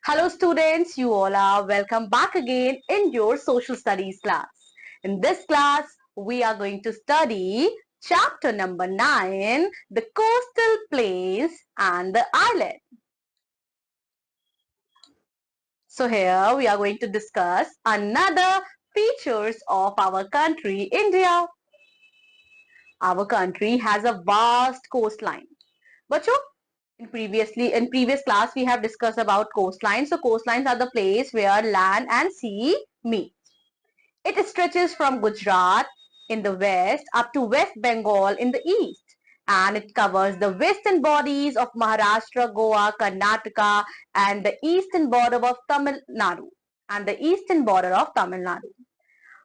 Hello students, you all are welcome back again in your social studies class. In this class, we are going to study chapter number 9, the coastal plains and the island. So here we are going to discuss another features of our country, India. Our country has a vast coastline. बच्चों in previous class we have discussed about coastlines. So coastlines are the place where land and sea meet. It stretches from Gujarat in the west up to West Bengal in the east, and it covers the western borders of Maharashtra, Goa, Karnataka, and the eastern border of Tamil Nadu.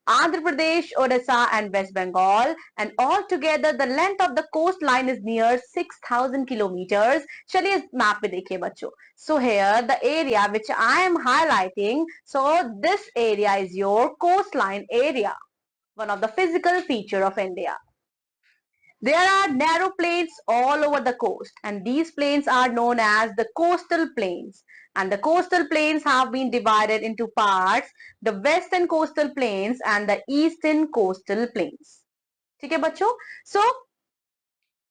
Andhra Pradesh, Odisha, and West Bengal, and altogether the length of the coastline is near 6,000 kilometers. चलिए इस map पे देखिए बच्चों. So here the area which I am highlighting, so this area is your coastline area, one of the physical feature of India. There are narrow plains all over the coast, and these plains are known as the coastal plains. And the coastal plains have been divided into parts, the western coastal plains and the eastern coastal plains. ठीक है बच्चों? So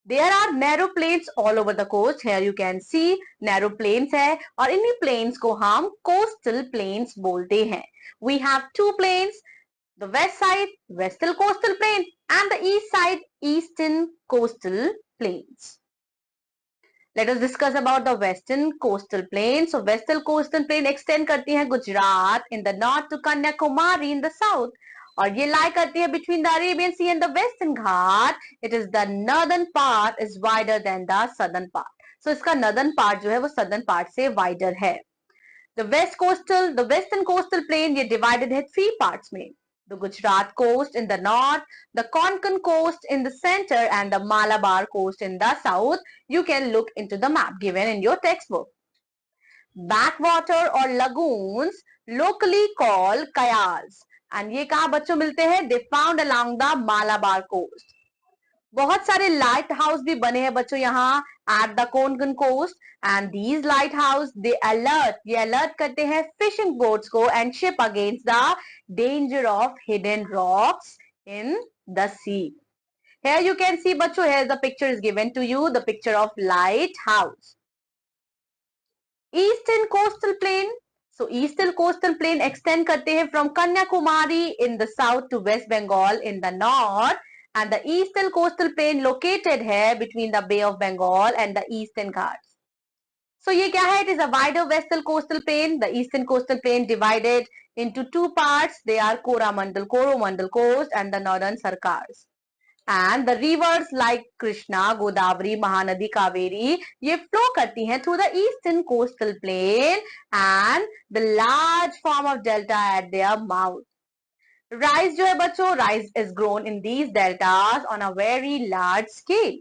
there are narrow plains all over the coast. Here you can see narrow plains है और इन्हीं plains को हम coastal plains बोलते हैं. We have two plains, the west side, western coastal plain, and the east side, eastern coastal plains. Let us discuss about the western coastal plain. So western coastal plain extend करती है Gujarat in the north to Kanyakumari in the south. और ये lie करती है between the Arabian Sea and the Western Ghat. It is the northern part is wider than the southern part. So इसका northern part जो है वो southern part से wider है. The western coastal plain ये divided है three parts में. The Gujarat coast in the north, the Konkan coast in the center, and the Malabar coast in the south. You can look into the map given in your textbook. Backwater or lagoons, locally called kayals, and ये कहाँ बच्चों मिलते हैं? They found along the Malabar coast. बहुत सारे light house भी बने हैं बच्चों यहाँ at the Konkan coast, and these light house ये अलर्ट करते हैं फिशिंग बोट्स को and ship against the danger of hidden rocks in the sea. Here you can see बच्चों, here the picture is given to you, the picture of lighthouse. Eastern coastal plain, so eastern coastal plain extend करते हैं from Kanyakumari in the south to West Bengal in the north, and the eastern coastal plain located here between the Bay of Bengal and the Eastern Ghats. So ये क्या है? It is a wider western coastal plain. The eastern coastal plain divided into two parts. They are Coromandel coast and the northern Sarkars. And the rivers like Krishna, Godavari, Mahanadi, Kaveri ये flow करती हैं through the eastern coastal plain and the large form of delta at their mouth. Rice जो है बच्चों, rice is grown in these deltas on a very large scale.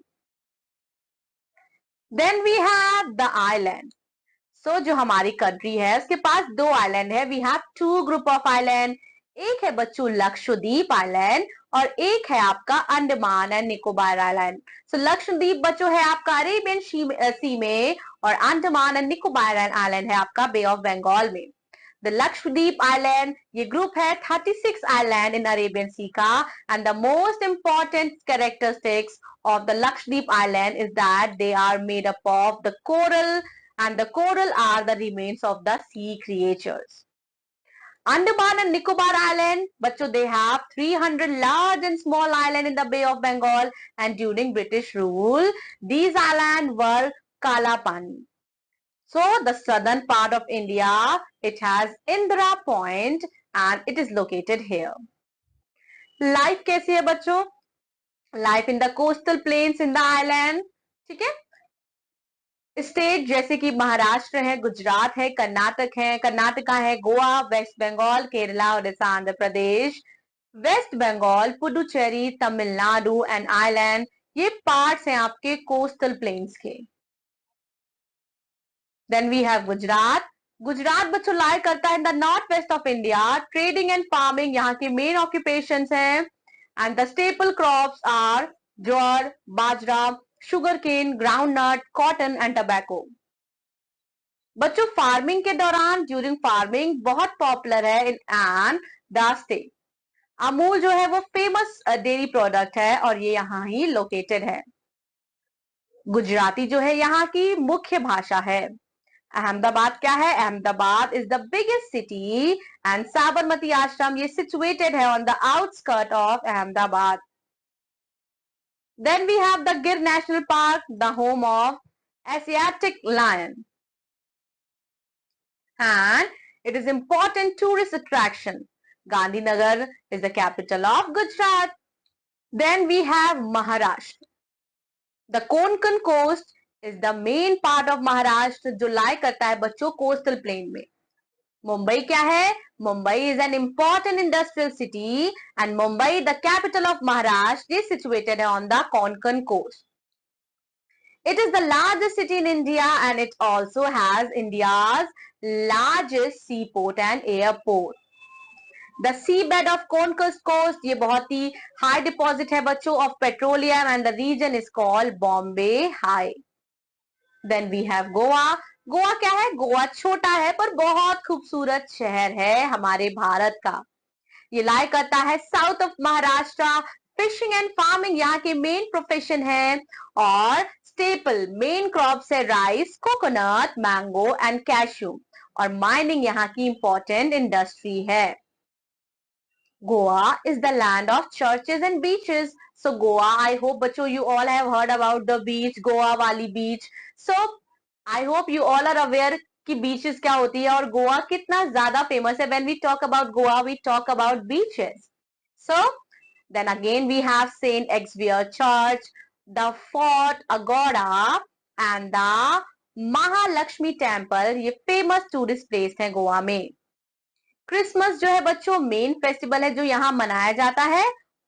Then we have the island. So जो हमारी country है उसके पास दो island है. We have two group of island. एक है बच्चों लक्षद्वीप आइलैंड और एक है आपका अंडमान एंड निकोबार आइलैंड. सो लक्षद्वीप बच्चों है आपका अरेबियन सी में और अंडमान एंड निकोबार आइलैंड है आपका बे ऑफ बंगाल में. The Lakshadweep Island, ये group है 36 island in Arabian Sea का, and the most important characteristics of the Lakshadweep Island is that they are made up of the coral, and the coral are the remains of the sea creatures. Andaman and Nicobar Island, bachcho, they have 300 large and small island in the Bay of Bengal, and during British rule, these islands were Kalapani. So the southern part of India, it has Indira Point and it is located here. Life कैसी है बच्चों? Life in the coastal plains in the island, ठीक है? State जैसे कि महाराष्ट्र है, गुजरात है, कर्नाटका है, Goa, West Bengal, Kerala, Orissa, Andhra Pradesh, West Bengal, Puducherry, Tamil Nadu and island, ये पार्ट्स हैं आपके कोस्टल प्लेन्स के. Then we have Gujarat. Gujarat बच्चों लाई करता है in the north west of India. Trading and farming यहाँ के मेन ऑक्यूपेशंस हैं, and the staple crops are jowar, bajra, sugarcane, groundnut, cotton and tobacco. बच्चों फार्मिंग के दौरान ड्यूरिंग फार्मिंग बहुत पॉपुलर है in and the state. Amul जो है वो फेमस डेयरी प्रोडक्ट है और ये यहाँ ही लोकेटेड है। गुजराती जो है यहाँ की मुख्य भाषा है। अहमदाबाद क्या है? Ahmedabad is the biggest city and Sabarmati आश्रम ये सिचुएटेड है on the outskirt of Ahmedabad. Then we have the Gir National Park, the home of Asiatic lion, and it is important tourist attraction. Gandhinagar is the capital of Gujarat. Then we have Maharashtra. The Konkan coast is the main part of Maharashtra जो lie करता है बच्चों coastal plain में। मुंबई क्या है? Mumbai is an important industrial city and Mumbai, the capital of Maharashtra, is situated on the Konkan coast. It is the largest city in India and it also has India's largest seaport and airport. The seabed of Konkan coast ये बहुत ही high deposit है बच्चों of petroleum and the region is called Bombay High. Then we have Goa. Goa क्या है? गोवा छोटा है पर बहुत खूबसूरत शहर है हमारे भारत का। ये लाई करता है south of Maharashtra. Fishing and farming यहाँ के मेन प्रोफेशन है और स्टेपल मेन क्रॉप्स है rice, coconut, mango and cashew और माइनिंग यहाँ की इंपॉर्टेंट इंडस्ट्री है। Goa is the land of churches and beaches. So Goa, I hope बच्चों you all have heard about the beach, Goa वाली बीच। So I hope you all are aware कि beaches क्या होती है और गोवा कितना ज्यादा फेमस है। When we talk about Goa we talk about beaches. So then again we have saint Xavier church, the fort Aguada and the Mahalakshmi temple ये फेमस टूरिस्ट प्लेस है गोवा में। क्रिसमस जो है बच्चों मेन फेस्टिवल है जो यहाँ मनाया जाता है।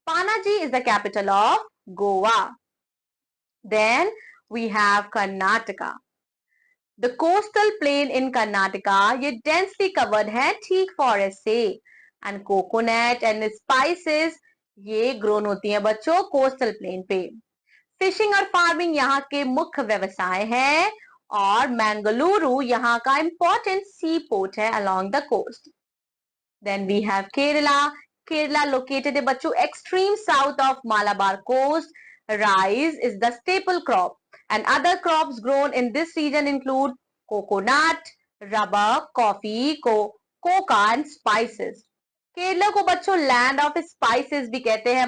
Panaji is the capital of Goa. Then we have Karnataka. The coastal plain in Karnataka ये densely covered है ठीक फॉरेस्ट से and coconut and spices ये ग्रोन होती हैं बच्चों coastal plain पे। फिशिंग और फार्मिंग यहाँ के मुख्य व्यवसाय हैं और मैंगलुरु यहाँ का important सी पोर्ट है along the coast. Then we have Kerala. Kerala located है बच्चों extreme south of Malabar coast. Rice is the staple crop and other crops grown in this region include coconut, rubber, coffee, coca and spices. Kerala को बच्चों land of spices भी कहते हैं,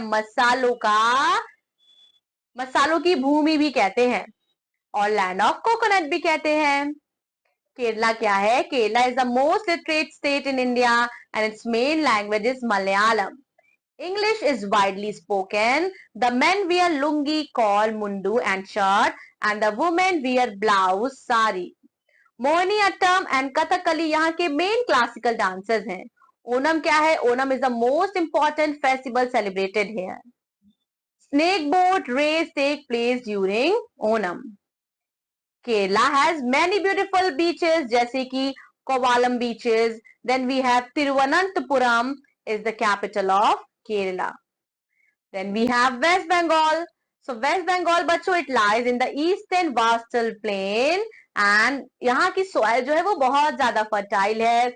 मसालों की भूमि भी कहते हैं और लैंड ऑफ कोकोनट भी कहते हैं। केरला क्या है? Kerala is the most literate state in India and it's main language is Malayalam. English is widely spoken. The men wear lungi called mundu and shirt and the women wear blouse sari. Mohiniyattam and Kathakali यहाँ के main classical dancers हैं। ओनम क्या है? Onam is the most important festival celebrated here. Snake boat race take place during Onam. Kerala has many beautiful beaches जैसे कि Kovalam beaches. Then we have Thiruvananthapuram is the capital of Kerala. Then we have West Bengal. So West Bengal बच्चों it lies in the eastern Vastal plain and यहाँ की soil जो है वो बहुत ज्यादा fertile है।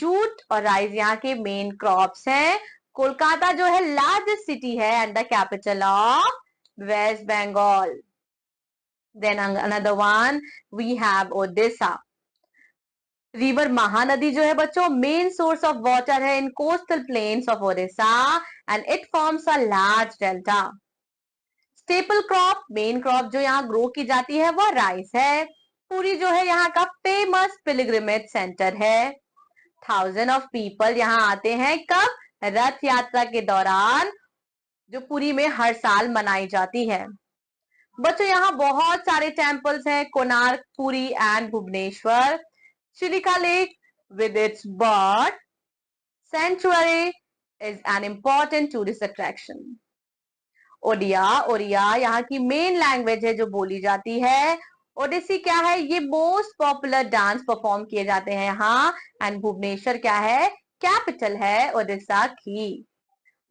जूट और राइस यहाँ के मेन क्रॉप्स हैं। कोलकाता जो है लार्जेस्ट सिटी है and the capital of West Bengal. Then another one we have Odisha. River Mahanadi जो है बच्चों मेन सोर्स ऑफ वाटर है इन coastal planes of Odisha and it forms a large delta. Staple crop main crop जो यहाँ grow की जाती है वो राइस है। पुरी जो है यहाँ का फेमस पिलग्रिमेज सेंटर है। थाउजेंड ऑफ पीपल यहाँ आते हैं कब? रथ यात्रा के दौरान जो पुरी में हर साल मनाई जाती है। बच्चों यहाँ बहुत सारे टेम्पल्स हैं, Konark, Puri and Bhubaneswar. Chilika Lake with its bird sanctuary is an important tourist attraction. Odia यहाँ की मेन लैंग्वेज है जो बोली जाती है। ओडिसी क्या है? ये मोस्ट पॉपुलर डांस परफॉर्म किए जाते हैं यहाँ एंड भुवनेश्वर क्या है? कैपिटल है ओडिशा की।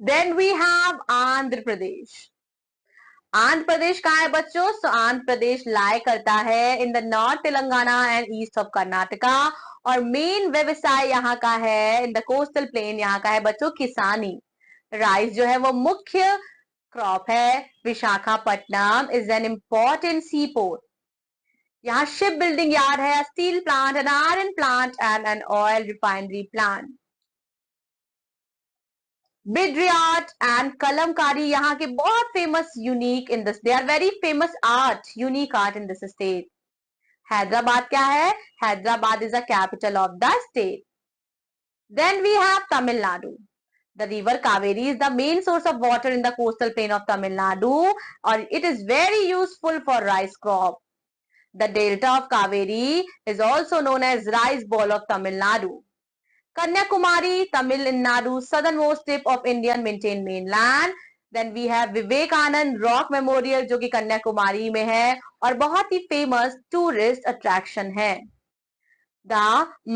Then we have Andhra Pradesh. Andhra Pradesh कहाँ है बच्चों? सो आंध्र प्रदेश लाई करता है in the north Telangana and east of Karnataka, और मेन व्यवसाय यहाँ का है इन द कोस्टल प्लेन, यहाँ का है बच्चों किसानी। राइस जो है वो मुख्य क्रॉप है। Visakhapatnam is an important sea port. यहाँ शिप बिल्डिंग यार्ड है, steel plant, an iron plant and an oil refinery plant. Bidri art and Kalamkari यहाँ के बहुत famous, unique in this, they are very famous art, unique art in this state. Hyderabad क्या है? Hyderabad is the capital of the state. Then we have Tamil Nadu. The river Kaveri is the main source of water in the coastal plain of Tamil Nadu, or it is very useful for rice crop. The delta of Kaveri is also known as rice bowl of Tamil Nadu. Kanyakumari, Tamil Nadu, southernmost tip of Indian maintained mainland. Then we have Vivekananda rock memorial जो कि कन्याकुमारी में है और बहुत ही famous tourist attraction है। The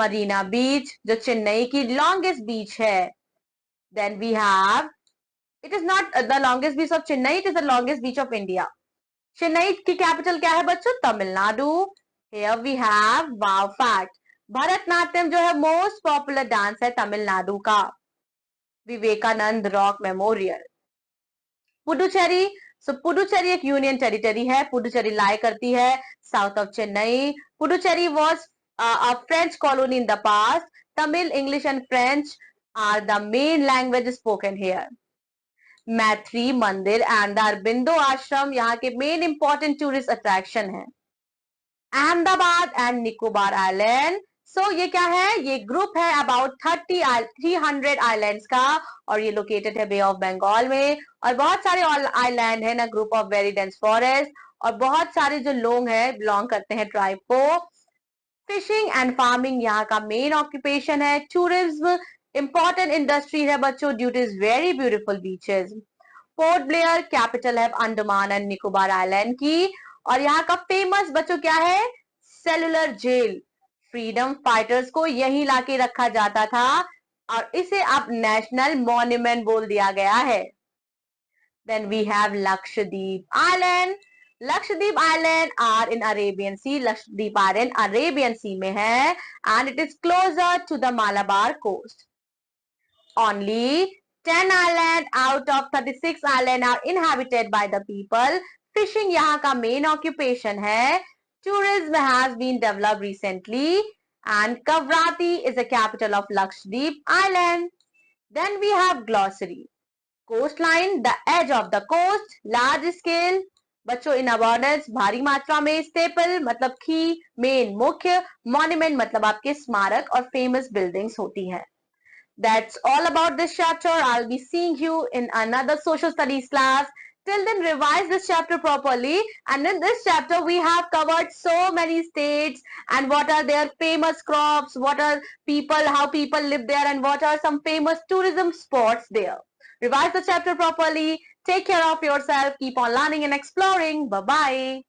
Marina beach जो चेन्नई की लॉन्गेस्ट बीच है। Then we have, it is not the longest beach of Chennai, it is the longest beach of India. Chennai की कैपिटल क्या है बच्चों? Tamil Nadu. Here we have wow fact, Bharatanatyam जो है मोस्ट पॉपुलर डांस है तमिलनाडु का। Vivekananda rock memorial. Puducherry, so Puducherry एक यूनियन टेरिटरी है। पुडुचेरी लाई करती है south of Chennai. Puducherry was a French colony in the past. Tamil, English and French are the main languages spoken here. मैत्री मंदिर एंड द अरबिंदो आश्रम यहाँ के मेन इंपॉर्टेंट टूरिस्ट अट्रैक्शन है। अहमदाबाद एंड निकोबार आइलैंड, सो ये क्या है? ये ग्रुप है अबाउट 300 आइलैंड्स का, और ये लोकेटेड है बे ऑफ बंगाल में। और बहुत सारे आइलैंड है ना, group of very dense forest, और बहुत सारे जो लोग हैं बिलोंग करते हैं ट्राइब को। फिशिंग एंड फार्मिंग यहाँ का मेन ऑक्यूपेशन है। टूरिज्म इंपॉर्टेंट इंडस्ट्री है बच्चों due two is very beautiful beaches. Port Blair capital है अंडमान एंड निकोबार आइलैंड की, और यहाँ का फेमस बच्चों क्या है? Cellular jail. फ्रीडम फाइटर्स को यहीं लाके रखा जाता था, और इसे अब नेशनल मॉन्यूमेंट बोल दिया गया है। Then we have Lakshadweep island. Lakshadweep island are in Arabian sea. Lakshadweep island Arabian sea में है, and it is closer to the Malabar coast. Only 10 islands out of 36 islands are inhabited by the people. Fishing यहाँ का main occupation है. Tourism has been developed recently, and Kavrati is the capital of Lakshadweep Island. Then we have glossary. Coastline, the edge of the coast, large scale, बच्चों इन अबॉर्डेंस भारी मात्रा में, staple मतलब की, main मुख्य, मॉन्यूमेंट मतलब आपके स्मारक और फेमस बिल्डिंग्स होती हैं। That's all about this chapter. I'll be seeing you in another social studies class. Till then, revise this chapter properly. And in this chapter, we have covered so many states and what are their famous crops, what are people, how people live there, and what are some famous tourism spots there. Revise the chapter properly. Take care of yourself. Keep on learning and exploring. Bye-bye.